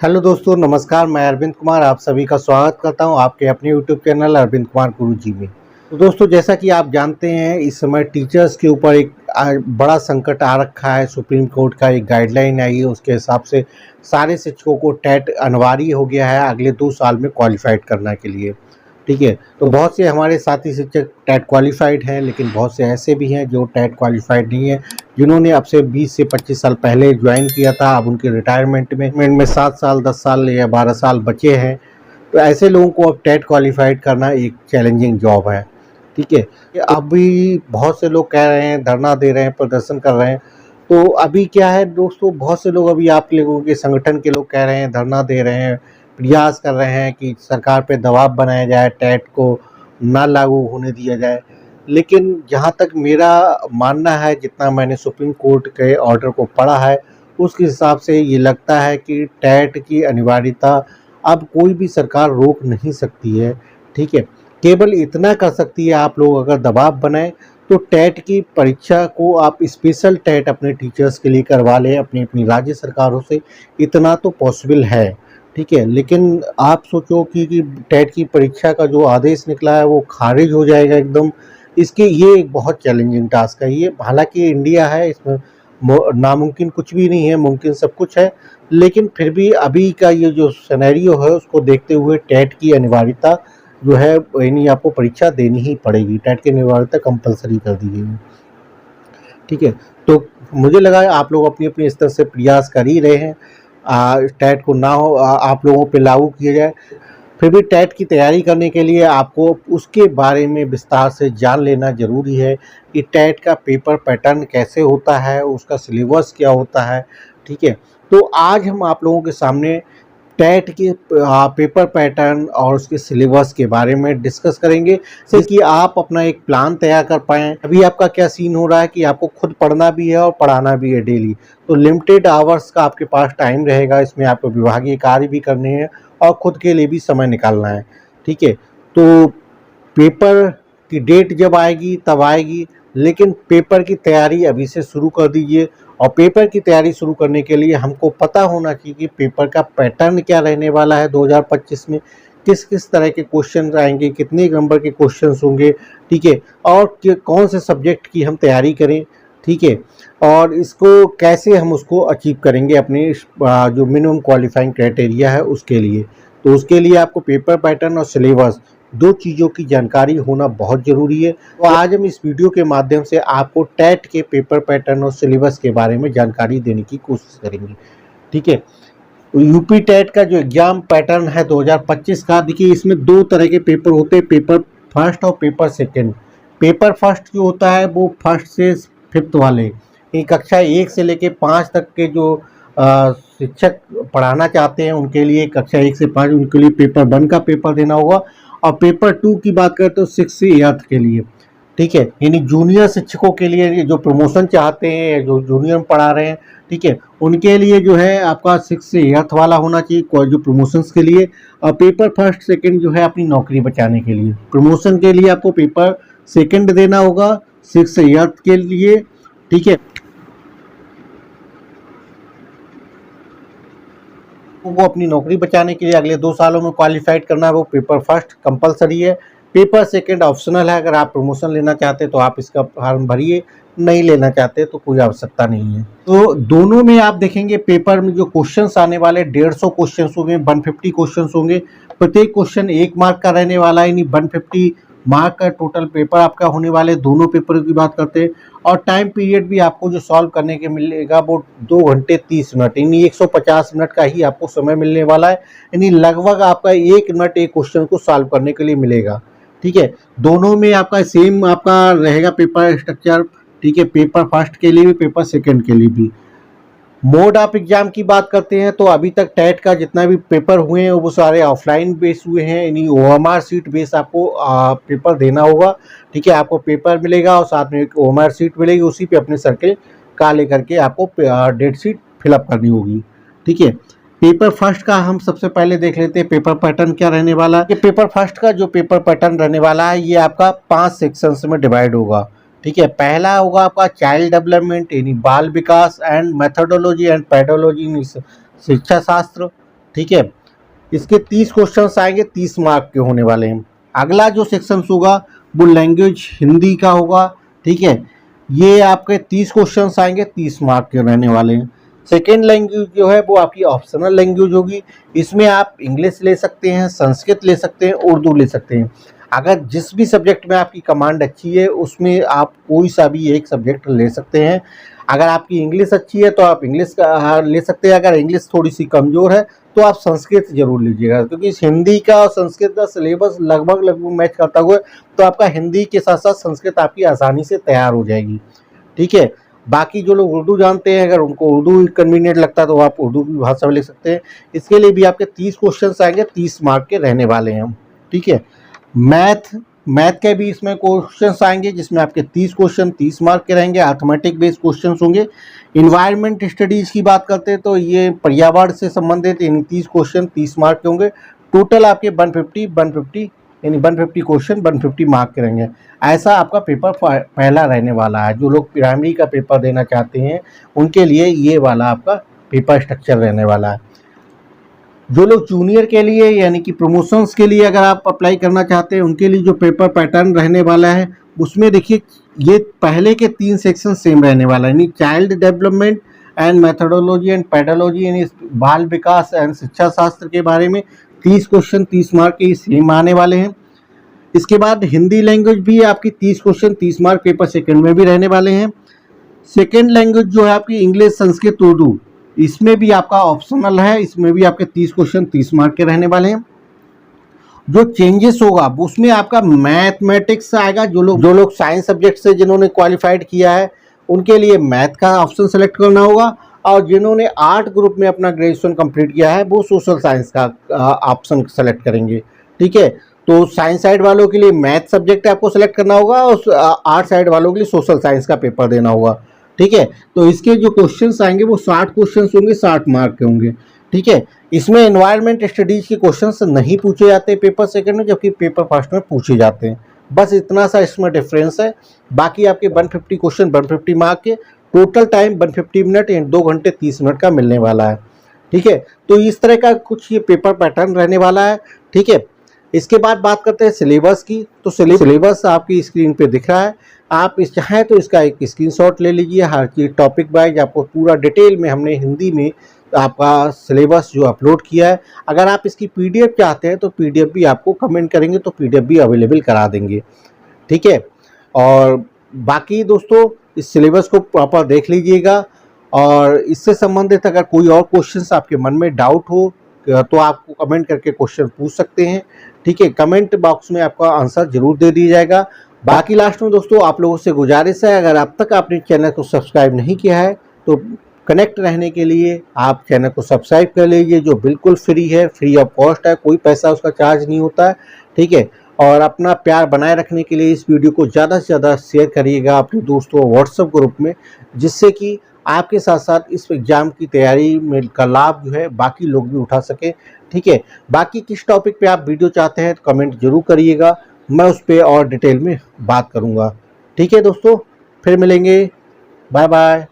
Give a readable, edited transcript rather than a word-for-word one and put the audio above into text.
Hello दोस्तों, नमस्कार। मैं अरविंद कुमार आप सभी का स्वागत करता हूं आपके अपने यूट्यूब चैनल अरविंद कुमार गुरुजी में। तो दोस्तों, जैसा कि आप जानते हैं, इस समय टीचर्स के ऊपर एक बड़ा संकट आ रखा है। सुप्रीम कोर्ट का एक गाइडलाइन आई है, उसके हिसाब से सारे शिक्षकों को टेट अनिवार्य हो गया है अगले 2 साल में क्वालिफाइड करने के लिए। ठीक है, तो बहुत से हमारे साथी शिक्षक टेट क्वालिफाइड हैं, लेकिन बहुत से ऐसे भी हैं जो टेट क्वालिफाइड नहीं है, जिन्होंने अब से 20 से 25 साल पहले ज्वाइन किया था। अब उनके रिटायरमेंट में 7 साल, 10 साल या 12 साल बचे हैं। तो ऐसे लोगों को अब टेट क्वालिफाइड करना एक चैलेंजिंग जॉब है। ठीक है, अभी बहुत से लोग कह रहे हैं, धरना दे रहे हैं, प्रदर्शन कर रहे हैं। तो अभी क्या है दोस्तों, बहुत से लोग अभी आप लोगों के संगठन के लोग कह रहे हैं, धरना दे रहे हैं, प्रयास कर रहे हैं कि सरकार पे दबाव बनाया जाए, टेट को ना लागू होने दिया जाए। लेकिन जहाँ तक मेरा मानना है, जितना मैंने सुप्रीम कोर्ट के ऑर्डर को पढ़ा है, उसके हिसाब से ये लगता है कि टेट की अनिवार्यता अब कोई भी सरकार रोक नहीं सकती है। ठीक है, केवल इतना कर सकती है, आप लोग अगर दबाव बनाएं तो टेट की परीक्षा को आप स्पेशल टेट अपने टीचर्स के लिए करवा लें अपनी अपनी राज्य सरकारों से। इतना तो पॉसिबल है। ठीक है, लेकिन आप सोचो कि टेट की परीक्षा का जो आदेश निकला है वो खारिज हो जाएगा एकदम। इसके ये एक बहुत चैलेंजिंग टास्क है। ये हालांकि इंडिया है, इसमें नामुमकिन कुछ भी नहीं है, मुमकिन सब कुछ है। लेकिन फिर भी अभी का ये जो सिनेरियो है उसको देखते हुए टेट की अनिवार्यता जो है, यानी आपको परीक्षा देनी ही पड़ेगी। टेट की अनिवार्यता कंपलसरी कर दी गई है। ठीक है, तो मुझे लगा आप लोग अपनी अपनी स्तर से प्रयास कर ही रहे हैं, टेट को ना हो आप लोगों पे लागू किया जाए। फिर भी टेट की तैयारी करने के लिए आपको उसके बारे में विस्तार से जान लेना ज़रूरी है कि टेट का पेपर पैटर्न कैसे होता है, उसका सिलेबस क्या होता है। ठीक है, तो आज हम आप लोगों के सामने टेट के पेपर पैटर्न और उसके सिलेबस के बारे में डिस्कस करेंगे, जिससे कि आप अपना एक प्लान तैयार कर पाएँ। अभी आपका क्या सीन हो रहा है कि आपको खुद पढ़ना भी है और पढ़ाना भी है डेली, तो लिमिटेड आवर्स का आपके पास टाइम रहेगा। इसमें आपको विभागीय कार्य भी करने हैं और खुद के लिए भी समय निकालना है। ठीक है, तो पेपर की डेट जब आएगी तब आएगी, लेकिन पेपर की तैयारी अभी से शुरू कर दीजिए। और पेपर की तैयारी शुरू करने के लिए हमको पता होना चाहिए कि पेपर का पैटर्न क्या रहने वाला है 2025 में, किस किस तरह के क्वेश्चन आएंगे, कितने नंबर के क्वेश्चन होंगे। ठीक है, और कौन से सब्जेक्ट की हम तैयारी करें। ठीक है, और इसको कैसे हम उसको अचीव करेंगे अपने जो मिनिमम क्वालिफाइंग क्राइटेरिया है उसके लिए। तो उसके लिए आपको पेपर पैटर्न और सिलेबस, 2 चीज़ों की जानकारी होना बहुत ज़रूरी है। तो आज हम इस वीडियो के माध्यम से आपको टेट के पेपर पैटर्न और सिलेबस के बारे में जानकारी देने की कोशिश करेंगे। ठीक है, यूपी टेट का जो एग्ज़ाम पैटर्न है 2025 का, देखिए इसमें 2 तरह के पेपर होते हैं, पेपर फर्स्ट और पेपर सेकंड। पेपर फर्स्ट जो होता है वो फर्स्ट से 5th वाले, ये कक्षा 1 से लेके 5 तक के जो शिक्षक पढ़ाना चाहते हैं उनके लिए, कक्षा 1 से 5 उनके लिए पेपर 1 का पेपर देना होगा। और पेपर 2 की बात करें तो 6 से 8 के लिए। ठीक है, यानी जूनियर शिक्षकों के लिए जो प्रमोशन चाहते हैं, जो जूनियर में पढ़ा रहे हैं, ठीक है, उनके लिए जो है आपका 6 से 8 वाला होना चाहिए जो प्रमोशंस के लिए। और पेपर फर्स्ट सेकंड जो है अपनी नौकरी बचाने के लिए। प्रमोशन के लिए आपको पेपर सेकंड देना होगा 6 से 8 के लिए। ठीक है, वो अपनी नौकरी बचाने के लिए अगले 2 सालों में क्वालिफाइड करना है, वो पेपर फर्स्ट कंपलसरी है। पेपर सेकंड ऑप्शनल है, अगर आप प्रमोशन लेना चाहते हैं तो आप इसका फॉर्म भरिए, नहीं लेना चाहते तो कोई आवश्यकता नहीं है। तो दोनों में आप देखेंगे पेपर में जो क्वेश्चंस आने वाले 150 क्वेश्चंस होंगे, 150 क्वेश्चंस होंगे। प्रत्येक क्वेश्चन 1 मार्क का रहने वाला है, यानी 150 मार्क का टोटल पेपर आपका होने वाले। दोनों पेपरों की बात करते हैं, और टाइम पीरियड भी आपको जो सॉल्व करने के मिलेगा वो 2 घंटे 30 मिनट, यानी 150 मिनट का ही आपको समय मिलने वाला है। यानी लगभग आपका 1 मिनट एक क्वेश्चन को सॉल्व करने के लिए मिलेगा। ठीक है, दोनों में आपका सेम आपका रहेगा पेपर स्ट्रक्चर। ठीक है, पेपर फर्स्ट के लिए भी, पेपर सेकंड के लिए भी। मोड ऑफ एग्जाम की बात करते हैं तो अभी तक टेट का जितना भी पेपर हुए हैं वो सारे ऑफलाइन बेस हुए हैं, यानी ओएमआर सीट बेस आपको पेपर देना होगा। ठीक है, आपको पेपर मिलेगा और साथ में एक ओएमआर सीट मिलेगी, उसी पे अपने सर्किल का लेकर के आपको डेट शीट फिलअप करनी होगी। ठीक है, पेपर फर्स्ट का हम सबसे पहले देख लेते हैं पेपर पैटर्न क्या रहने वाला है। पेपर फर्स्ट का जो पेपर पैटर्न रहने वाला है ये आपका 5 सेक्शंस में डिवाइड होगा। ठीक है, पहला होगा आपका चाइल्ड डेवलपमेंट, यानी बाल विकास एंड मेथोडोलॉजी एंड पेडोलॉजी, शिक्षा शास्त्र। ठीक है। इसके 30 क्वेश्चंस आएंगे, 30 मार्क के होने वाले हैं। अगला जो सेक्शंस होगा वो लैंग्वेज हिंदी का होगा, ठीक है। ये आपके 30 क्वेश्चंस आएंगे, 30 मार्क के रहने वाले हैं। सेकेंड लैंग्वेज जो है वो आपकी ऑप्शनल लैंग्वेज होगी। इसमें आप इंग्लिश ले सकते हैं, संस्कृत ले सकते हैं, उर्दू ले सकते हैं। अगर जिस भी सब्जेक्ट में आपकी कमांड अच्छी है उसमें आप कोई सा भी एक सब्जेक्ट ले सकते हैं। अगर आपकी इंग्लिश अच्छी है तो आप इंग्लिश का ले सकते हैं। अगर इंग्लिश थोड़ी सी कमज़ोर है तो आप संस्कृत जरूर लीजिएगा, क्योंकि इस हिंदी का और संस्कृत का सिलेबस लगभग मैच करता हुआ, तो आपका हिंदी के साथ साथ संस्कृत आपकी आसानी से तैयार हो जाएगी, ठीक है। बाकी जो लोग उर्दू जानते हैं, अगर उनको उर्दू कन्वीनियंट लगता है तो आप उर्दू की भाषा में लिख सकते हैं। इसके लिए भी आपके 30 क्वेश्चन आएंगे, 30 मार्क के रहने वाले हैं, ठीक है। मैथ के भी इसमें क्वेश्चंस आएंगे, जिसमें आपके 30 क्वेश्चन 30 मार्क के रहेंगे। अर्थमेटिक बेस्ड क्वेश्चंस होंगे। इन्वायरमेंट स्टडीज़ की बात करते हैं तो ये पर्यावरण से संबंधित इन 30 क्वेश्चन 30 मार्क के होंगे। टोटल आपके 150 यानी 150 क्वेश्चन 150 मार्क के रहेंगे। ऐसा आपका पेपर पहला रहने वाला है। जो लोग प्राइमरी का पेपर देना चाहते हैं उनके लिए ये वाला आपका पेपर स्ट्रक्चर रहने वाला है। जो लोग जूनियर के लिए यानी कि प्रमोशंस के लिए अगर आप अप्लाई करना चाहते हैं उनके लिए जो पेपर पैटर्न रहने वाला है उसमें देखिए ये पहले के 3 सेक्शन सेम रहने वाला है, यानी child development and methodology and pedology, यानी बाल विकास एंड शिक्षा शास्त्र के बारे में 30 क्वेश्चन 30 मार्क के सेम आने वाले हैं। इसके बाद हिंदी लैंग्वेज भी आपकी 30 क्वेश्चन 30 मार्क पेपर सेकेंड में भी रहने वाले हैं। सेकेंड लैंग्वेज जो है आपकी इंग्लिश संस्कृत उर्दू, इसमें भी आपका ऑप्शनल है। इसमें भी आपके 30 क्वेश्चन 30 मार्क के रहने वाले हैं। जो चेंजेस होगा उसमें आपका मैथमेटिक्स आएगा। जो लोग साइंस सब्जेक्ट से जिन्होंने क्वालिफाइड किया है उनके लिए मैथ का ऑप्शन सेलेक्ट करना होगा, और जिन्होंने आर्ट ग्रुप में अपना ग्रेजुएशन कंप्लीट किया है वो सोशल साइंस का ऑप्शन सेलेक्ट करेंगे, ठीक है। तो साइंस साइड वालों के लिए मैथ सब्जेक्ट आपको सेलेक्ट करना होगा और आर्ट साइड वालों के लिए सोशल साइंस का पेपर देना होगा, ठीक है। तो इसके जो क्वेश्चंस आएंगे वो 60 क्वेश्चंस होंगे, 60 मार्क के होंगे, ठीक है। इसमें एनवायरनमेंट स्टडीज के क्वेश्चंस नहीं पूछे जाते पेपर सेकंड में, जबकि पेपर फर्स्ट में पूछे जाते हैं। बस इतना सा इसमें डिफरेंस है। बाकी आपके 150 क्वेश्चन 150 मार्क के, टोटल टाइम 150 मिनट या 2 घंटे 30 मिनट का मिलने वाला है, ठीक है। तो इस तरह का कुछ ये पेपर पैटर्न रहने वाला है, ठीक है। इसके बाद बात करते हैं सिलेबस की। तो सिलेबस आपकी स्क्रीन पे दिख रहा है। आप इस चाहें तो इसका एक स्क्रीनशॉट ले लीजिए। हर चीज़ टॉपिक वाइज आपको पूरा डिटेल में हमने हिंदी में आपका सिलेबस जो अपलोड किया है। अगर आप इसकी पीडीएफ चाहते हैं तो पीडीएफ भी आपको कमेंट करेंगे तो पीडीएफ भी अवेलेबल करा देंगे, ठीक है। और बाकी दोस्तों इस सिलेबस को प्रॉपर देख लीजिएगा, और इससे संबंधित अगर कोई और क्वेश्चंस आपके मन में डाउट हो तो आपको कमेंट करके क्वेश्चन पूछ सकते हैं, ठीक है। कमेंट बॉक्स में आपका आंसर जरूर दे दिया जाएगा। बाकी लास्ट में दोस्तों आप लोगों से गुजारिश है, अगर अब तक आपने चैनल को सब्सक्राइब नहीं किया है तो कनेक्ट रहने के लिए आप चैनल को सब्सक्राइब कर लीजिए, जो बिल्कुल फ्री है, फ्री ऑफ कॉस्ट है, कोई पैसा उसका चार्ज नहीं होता है, ठीक है। और अपना प्यार बनाए रखने के लिए इस वीडियो को ज़्यादा से ज़्यादा शेयर करिएगा अपने दोस्तों व्हाट्सएप ग्रुप में, जिससे कि आपके साथ साथ इस एग्ज़ाम की तैयारी में का लाभ जो है बाकी लोग भी उठा सकें, ठीक है। बाकी किस टॉपिक पे आप वीडियो चाहते हैं तो कमेंट जरूर करिएगा, मैं उस पर और डिटेल में बात करूँगा, ठीक है दोस्तों। फिर मिलेंगे, बाय बाय।